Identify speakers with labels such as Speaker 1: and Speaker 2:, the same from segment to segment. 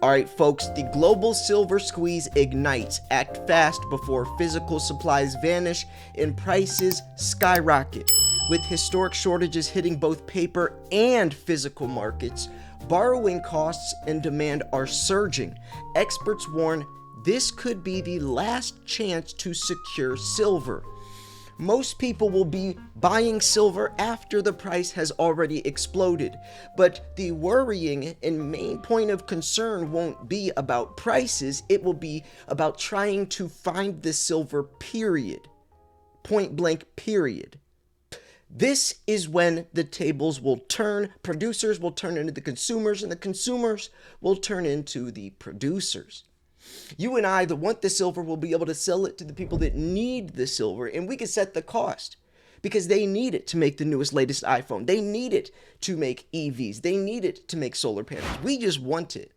Speaker 1: Alright folks, the global silver squeeze ignites. Act fast before physical supplies vanish and prices skyrocket. With historic shortages hitting both paper and physical markets, borrowing costs and demand are surging. Experts warn this could be the last chance to secure silver. Most people will be buying silver after the price has already exploded, but the worrying and main point of concern won't be about prices, it will be about trying to find the silver, period. Point blank, period. This is when the tables will turn, producers will turn into the consumers, and the consumers will turn into the producers. You and I that want the silver will be able to sell it to the people that need the silver, and we can set the cost because they need it to make the newest, latest iPhone. They need it to make EVs. They need it to make solar panels. We just want it.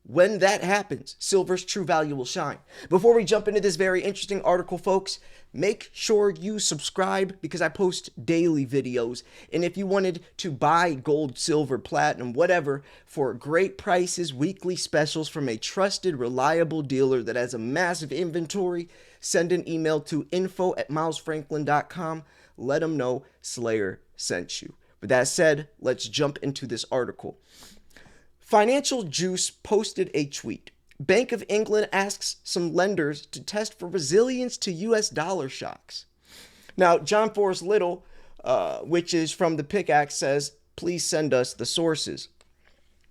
Speaker 1: When that happens, silver's true value will shine. Before we jump into this very interesting article, folks, make sure you subscribe because I post daily videos. And if you wanted to buy gold, silver, platinum, whatever, for great prices, weekly specials from a trusted, reliable dealer that has a massive inventory, send an email to info@milesfranklin.com. Let them know Slayer sent you. With that said, let's jump into this article. Financial Juice posted a tweet. Bank of England asks some lenders to test for resilience to US dollar shocks. Now, John Forrest Little, which is from the Pickaxe, says, please send us the sources.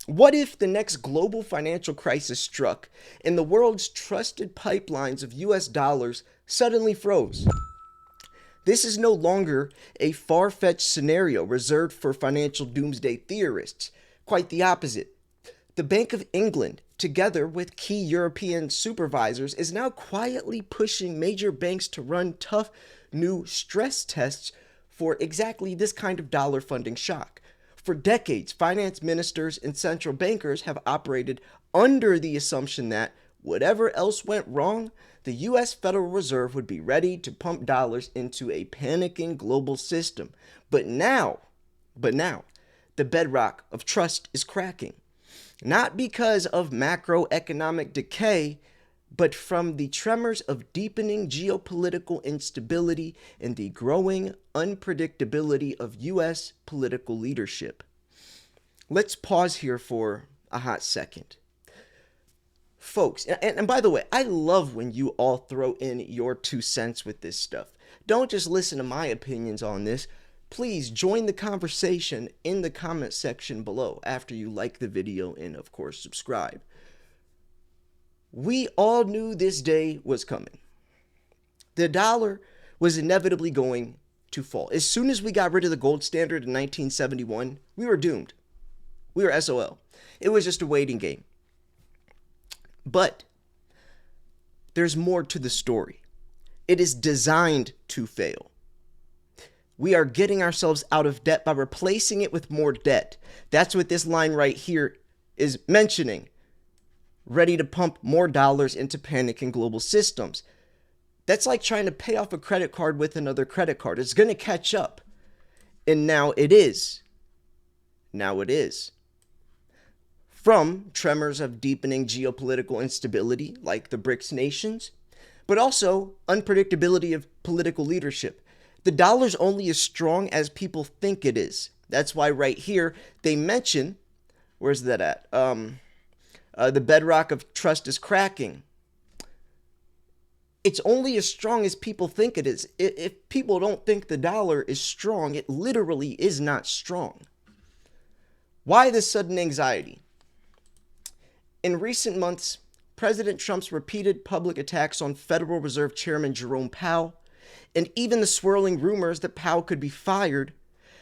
Speaker 1: What if the next global financial crisis struck and the world's trusted pipelines of US dollars suddenly froze? This is no longer a far-fetched scenario reserved for financial doomsday theorists. Quite the opposite. The Bank of England, together with key European supervisors, is now quietly pushing major banks to run tough new stress tests for exactly this kind of dollar funding shock. For decades, finance ministers and central bankers have operated under the assumption that, whatever else went wrong, the U.S. Federal Reserve would be ready to pump dollars into a panicking global system. But now, the bedrock of trust is cracking. Not because of macroeconomic decay, but from the tremors of deepening geopolitical instability and the growing unpredictability of U.S. political leadership. Let's pause here for a hot second. Folks, and by the way, I love when you all throw in your 2 cents with this stuff. Don't just listen to my opinions on this. Please join the conversation in the comment section below after you like the video and, of course, subscribe. We all knew this day was coming. The dollar was inevitably going to fall. As soon as we got rid of the gold standard in 1971, we were doomed. We were SOL. It was just a waiting game. But there's more to the story. It is designed to fail. We are getting ourselves out of debt by replacing it with more debt. That's what this line right here is mentioning. Ready to pump more dollars into panicking global systems. That's like trying to pay off a credit card with another credit card. It's going to catch up. And now it is. From tremors of deepening geopolitical instability like the BRICS nations, but also unpredictability of political leadership. The dollar's only as strong as people think it is. That's why right here they mention, where's that at? The bedrock of trust is cracking. It's only as strong as people think it is. If people don't think the dollar is strong, it literally is not strong. Why this sudden anxiety? In recent months, President Trump's repeated public attacks on Federal Reserve Chairman Jerome Powell, and even the swirling rumors that Powell could be fired,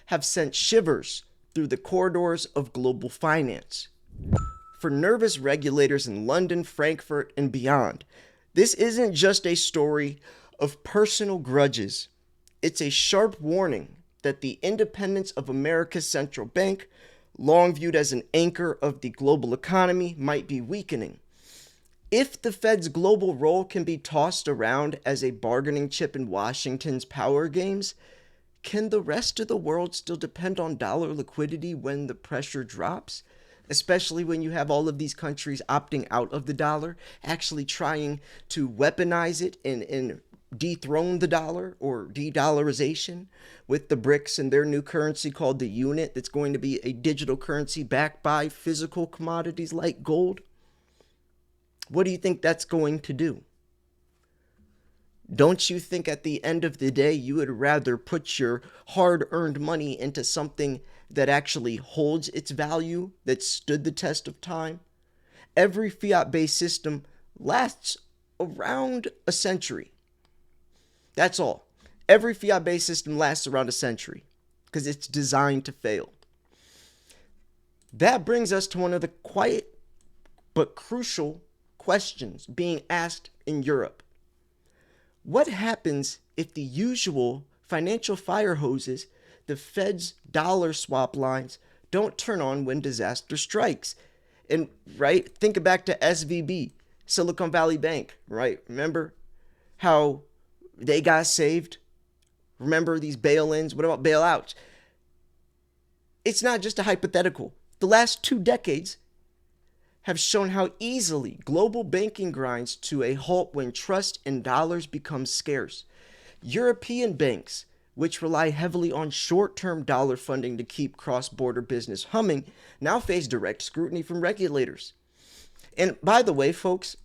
Speaker 1: have sent shivers through the corridors of global finance. For nervous regulators in London, Frankfurt, and beyond, this isn't just a story of personal grudges. It's a sharp warning that the independence of America's central bank, long viewed as an anchor of the global economy, might be weakening. If the Fed's global role can be tossed around as a bargaining chip in Washington's power games, can the rest of the world still depend on dollar liquidity when the pressure drops? especially when you have all of these countries opting out of the dollar, actually trying to weaponize it and dethrone the dollar or de-dollarization with the BRICS and their new currency called the unit that's going to be a digital currency backed by physical commodities like gold. What do you think that's going to do? Don't you think at the end of the day you would rather put your hard-earned money into something that actually holds its value, that stood the test of time? Every fiat-based system lasts around a century. That's all. Every fiat-based system lasts around a century because it's designed to fail. That brings us to one of the quiet but crucial questions being asked in Europe. What happens if the usual financial fire hoses, the Fed's dollar swap lines, don't turn on when disaster strikes? And right, think back to SVB, Silicon Valley Bank, right? Remember how they got saved? Remember these bail-ins? What about bailouts? It's not just a hypothetical. The last 2 decades have shown how easily global banking grinds to a halt when trust in dollars becomes scarce. European banks, which rely heavily on short-term dollar funding to keep cross-border business humming, now face direct scrutiny from regulators. And by the way, folks,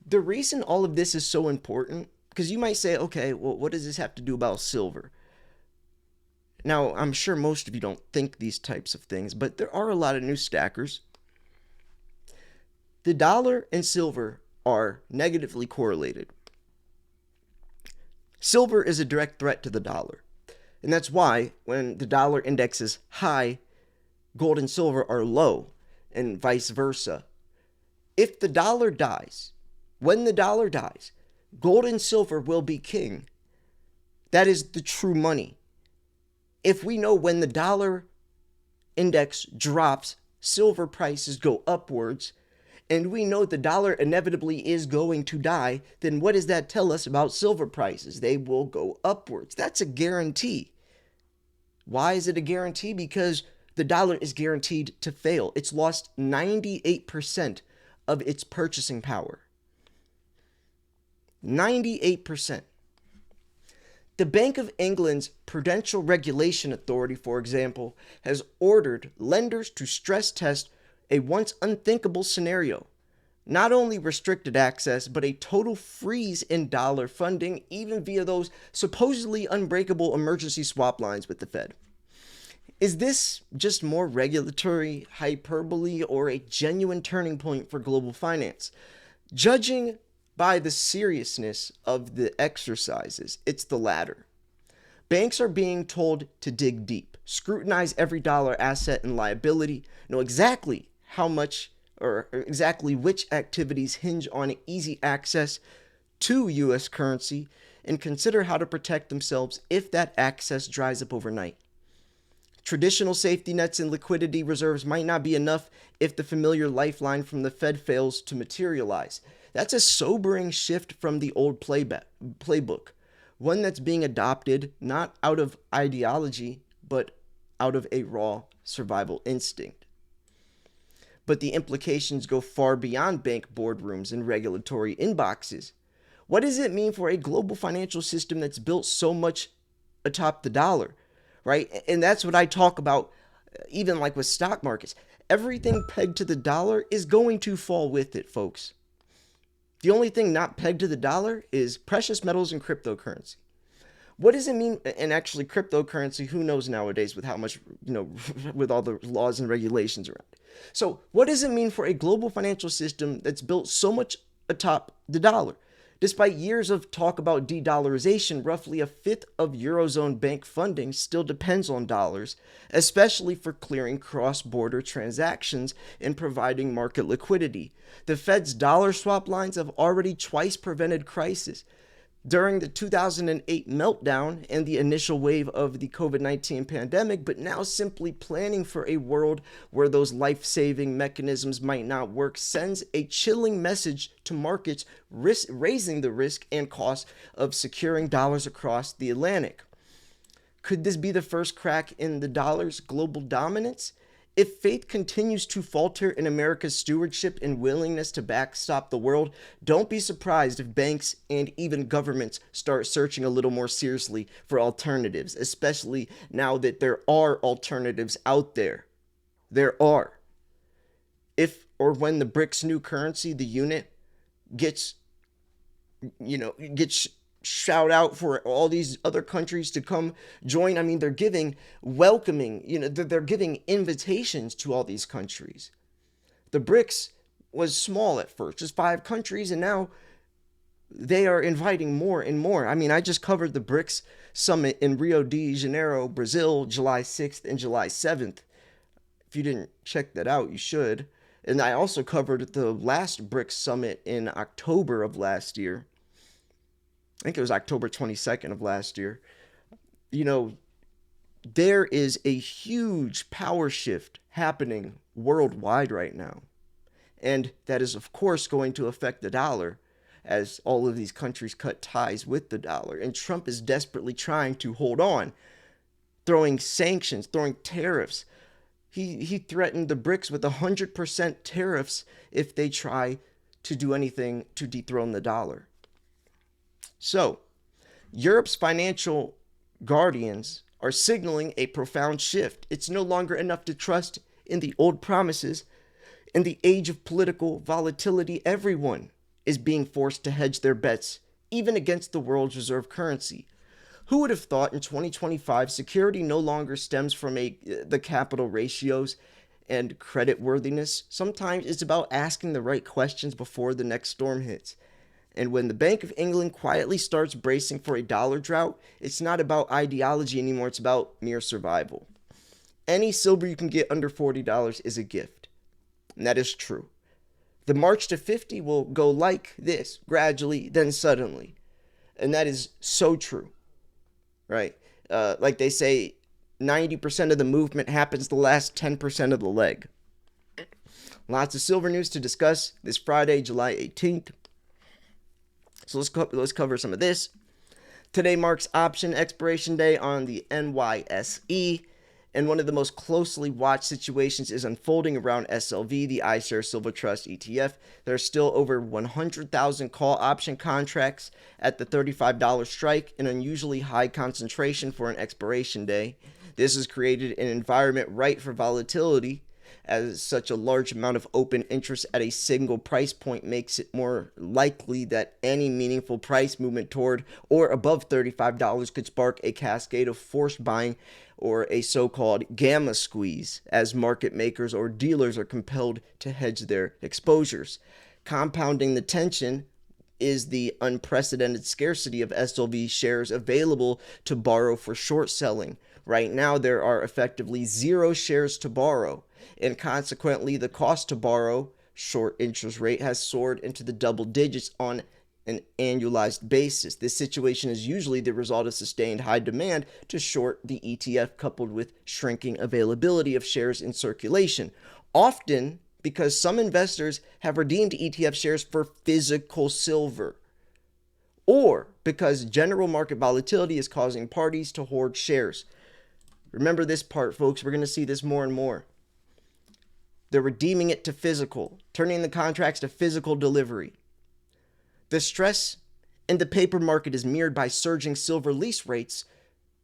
Speaker 1: the reason all of this is so important, because you might say, okay, well, what does this have to do about silver? Now, I'm sure most of you don't think these types of things, but there are a lot of new stackers. The dollar and silver are negatively correlated. Silver is a direct threat to the dollar. And that's why when the dollar index is high, gold and silver are low, and vice versa. If the dollar dies, when the dollar dies, gold and silver will be king. That is the true money. If we know when the dollar index drops, silver prices go upwards, and we know the dollar inevitably is going to die, then what does that tell us about silver prices? They will go upwards. That's a guarantee. Why is it a guarantee? Because the dollar is guaranteed to fail. It's lost 98% of its purchasing power. 98%. The Bank of England's Prudential Regulation Authority, for example, has ordered lenders to stress test a once unthinkable scenario. Not only restricted access, but a total freeze in dollar funding, even via those supposedly unbreakable emergency swap lines with the Fed. Is this just more regulatory hyperbole or a genuine turning point for global finance? Judging by the seriousness of the exercises, it's the latter. Banks are being told to dig deep, scrutinize every dollar asset and liability, know exactly how much or exactly which activities hinge on easy access to U.S. currency, and consider how to protect themselves if that access dries up overnight. Traditional safety nets and liquidity reserves might not be enough if the familiar lifeline from the Fed fails to materialize. That's a sobering shift from the old playbook, one that's being adopted not out of ideology, but out of a raw survival instinct. But the implications go far beyond bank boardrooms and regulatory inboxes. What does it mean for a global financial system that's built so much atop the dollar, right? And that's what I talk about, even like with stock markets. Everything pegged to the dollar is going to fall with it, folks. The only thing not pegged to the dollar is precious metals and cryptocurrency. What does it mean? And actually, cryptocurrency, who knows nowadays with how much, with all the laws and regulations around it. So what does it mean for a global financial system that's built so much atop the dollar? Despite years of talk about de-dollarization, roughly a fifth of Eurozone bank funding still depends on dollars, especially for clearing cross-border transactions and providing market liquidity. The Fed's dollar swap lines have already twice prevented crisis. During the 2008 meltdown and the initial wave of the COVID-19 pandemic, but now simply planning for a world where those life-saving mechanisms might not work sends a chilling message to markets, raising the risk and cost of securing dollars across the Atlantic. Could this be the first crack in the dollar's global dominance? If faith continues to falter in America's stewardship and willingness to backstop the world, don't be surprised if banks and even governments start searching a little more seriously for alternatives, especially now that there are alternatives out there. There are. If or when the BRICS new currency, the unit, gets gets shout out for all these other countries to come join. I mean, they're giving welcoming, they're giving invitations to all these countries. The BRICS was small at first, just 5 countries, and now they are inviting more and more. I mean, I just covered the BRICS summit in Rio de Janeiro, Brazil, July 6th and July 7th. If you didn't check that out, you should. And I also covered the last BRICS summit in October of last year. I think it was October 22nd of last year. There is a huge power shift happening worldwide right now. And that is, of course, going to affect the dollar as all of these countries cut ties with the dollar. And Trump is desperately trying to hold on, throwing sanctions, throwing tariffs. He threatened the BRICS with 100% tariffs if they try to do anything to dethrone the dollar. So, Europe's financial guardians are signaling a profound shift. It's no longer enough to trust in the old promises. In the age of political volatility, everyone is being forced to hedge their bets, even against the world's reserve currency. Who would have thought in 2025 security no longer stems from the capital ratios and creditworthiness? Sometimes it's about asking the right questions before the next storm hits. And when the Bank of England quietly starts bracing for a dollar drought, it's not about ideology anymore, it's about mere survival. Any silver you can get under $40 is a gift. And that is true. The march to 50 will go like this, gradually, then suddenly. And that is so true, right? Like they say, 90% of the movement happens the last 10% of the leg. Lots of silver news to discuss this Friday, July 18th. So let's cover some of this. Today marks option expiration day on the NYSE, and one of the most closely watched situations is unfolding around SLV, the iShares Silver Trust ETF. There are still over 100,000 call option contracts at the $35 strike, an unusually high concentration for an expiration day. This has created an environment ripe for volatility, as such a large amount of open interest at a single price point makes it more likely that any meaningful price movement toward or above $35 could spark a cascade of forced buying or a so-called gamma squeeze, as market makers or dealers are compelled to hedge their exposures. Compounding the tension is the unprecedented scarcity of SLV shares available to borrow for short selling. Right now, there are effectively 0 shares to borrow, and consequently, the cost to borrow, short interest rate, has soared into the double digits on an annualized basis. This situation is usually the result of sustained high demand to short the ETF, coupled with shrinking availability of shares in circulation. Often because some investors have redeemed ETF shares for physical silver, or because general market volatility is causing parties to hoard shares. Remember this part, folks. We're going to see this more and more. They're redeeming it to physical, turning the contracts to physical delivery. The stress in the paper market is mirrored by surging silver lease rates,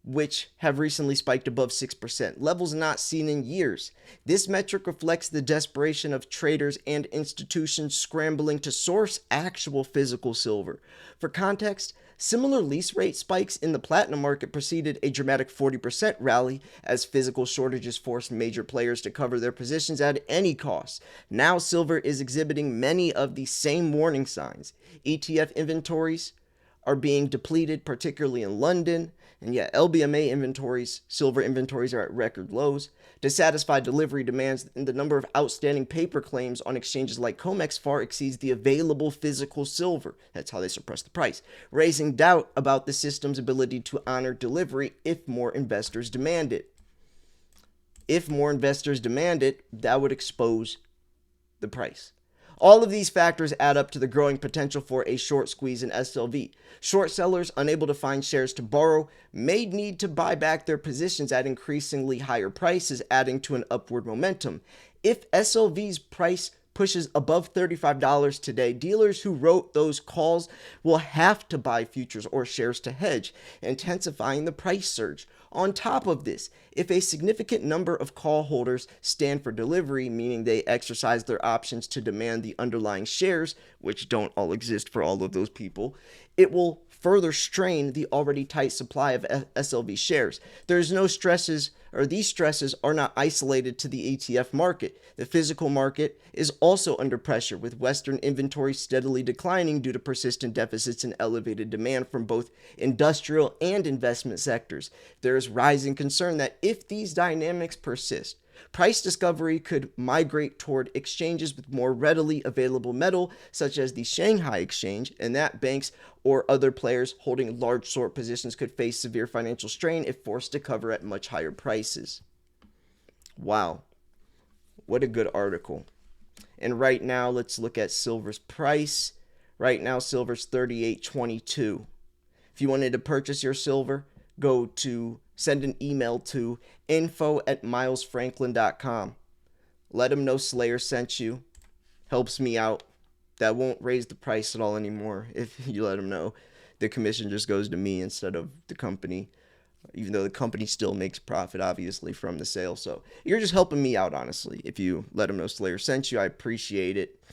Speaker 1: which have recently spiked above 6%, levels not seen in years. This metric reflects the desperation of traders and institutions scrambling to source actual physical silver. For context, similar lease rate spikes in the platinum market preceded a dramatic 40% rally as physical shortages forced major players to cover their positions at any cost. Now silver is exhibiting many of the same warning signs. ETF inventories are being depleted, particularly in London. And yet LBMA inventories, silver inventories, are at record lows. To satisfy delivery demands, and the number of outstanding paper claims on exchanges like COMEX far exceeds the available physical silver. That's how they suppress the price, raising doubt about the system's ability to honor delivery if more investors demand it. If more investors demand it, that would expose the price. All of these factors add up to the growing potential for a short squeeze in SLV. Short sellers unable to find shares to borrow may need to buy back their positions at increasingly higher prices, adding to an upward momentum. If SLV's price pushes above $35 today, dealers who wrote those calls will have to buy futures or shares to hedge, intensifying the price surge. On top of this, if a significant number of call holders stand for delivery, meaning they exercise their options to demand the underlying shares, which don't all exist for all of those people, it will further strain the already tight supply of SLV shares. There's no stresses, or these stresses are not isolated to the ETF market. The physical market is also under pressure, with Western inventories steadily declining due to persistent deficits and elevated demand from both industrial and investment sectors. There is rising concern that if these dynamics persist, price discovery could migrate toward exchanges with more readily available metal, such as the Shanghai Exchange, and that banks or other players holding large short positions could face severe financial strain if forced to cover at much higher prices. Wow, what a good article. And right now, let's look at silver's price. Right now, silver's $38.22. If you wanted to purchase your silver, send an email to info@milesfranklin.com. Let them know Slayer sent you. Helps me out. That won't raise the price at all anymore if you let them know. The commission just goes to me instead of the company, even though the company still makes profit, obviously, from the sale. So you're just helping me out, honestly. If you let them know Slayer sent you, I appreciate it.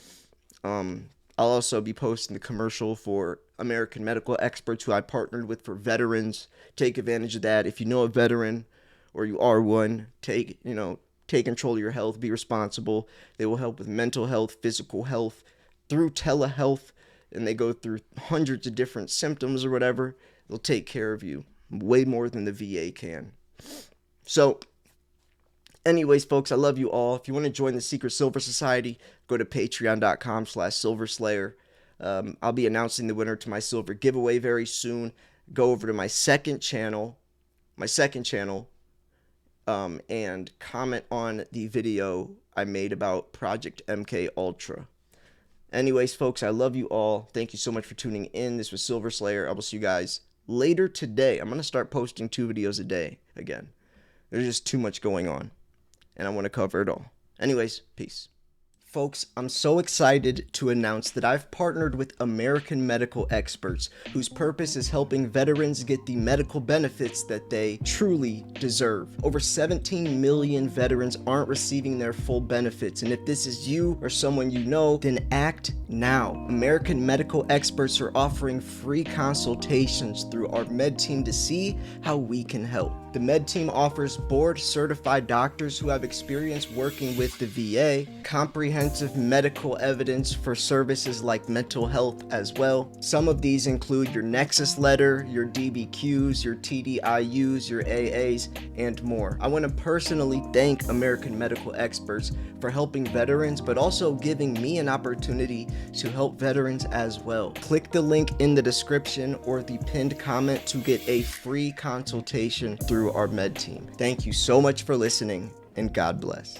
Speaker 1: I'll also be posting the commercial for American Medical Experts, who I partnered with for veterans. Take advantage of that. If you know a veteran or you are one, take control of your health, be responsible. They will help with mental health, physical health, through telehealth, and they go through hundreds of different symptoms or whatever. They'll take care of you way more than the VA can. So anyways, folks, I love you all. If you want to join the Secret Silver Society, go to patreon.com/silverslayer. I'll be announcing the winner to my silver giveaway very soon. Go over to my second channel, and comment on the video I made about Project MK Ultra. Anyways, folks, I love you all. Thank you so much for tuning in. This was Silver Slayer. I will see you guys later today. I'm going to start posting 2 videos a day again. There's just too much going on, and I want to cover it all. Anyways, peace. Folks, I'm so excited to announce that I've partnered with American Medical Experts, whose purpose is helping veterans get the medical benefits that they truly deserve. Over 17 million veterans aren't receiving their full benefits, and if this is you or someone you know, then act now. American Medical Experts are offering free consultations through our med team to see how we can help. The med team offers board-certified doctors who have experience working with the VA, comprehensive medical evidence for services like mental health as well. Some of these include your Nexus letter, your DBQs, your TDIUs, your AAs, and more. I want to personally thank American Medical Experts for helping veterans, but also giving me an opportunity to help veterans as well. Click the link in the description or the pinned comment to get a free consultation through our med team. Thank you so much for listening, and God bless.